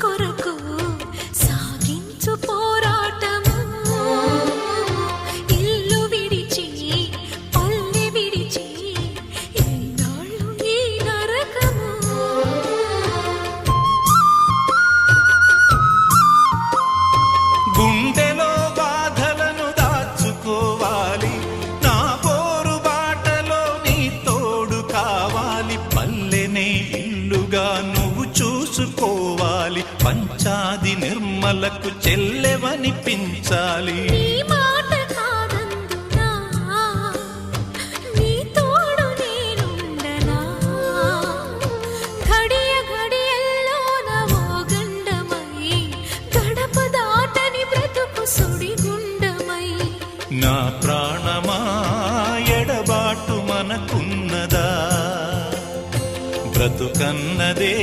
కొరకు సాగించు పోరాటము ఇల్లు విడిచి పల్లె విడిచి ఎన్నాళ్ళు ఈ నరకము గుండెలో బాధలను దాచుకోవాలి నా పోరు బాటలో నీ తోడు కావాలి పల్లెనే ఇల్లుగా నువ్వు చూసుకోవాలి పంచాది నిర్మలకు చెల్లెవనిపించాలి నీ మాట కాదందునా నీ తోడు నేనుండనా ఘడియ ఘడియల్లోన ఓ గండమై గడప దాటని బ్రతుకు సుడిగుండమై నా ప్రాణమా ఎడబాటు మనకున్నదా బ్రతుకన్నదే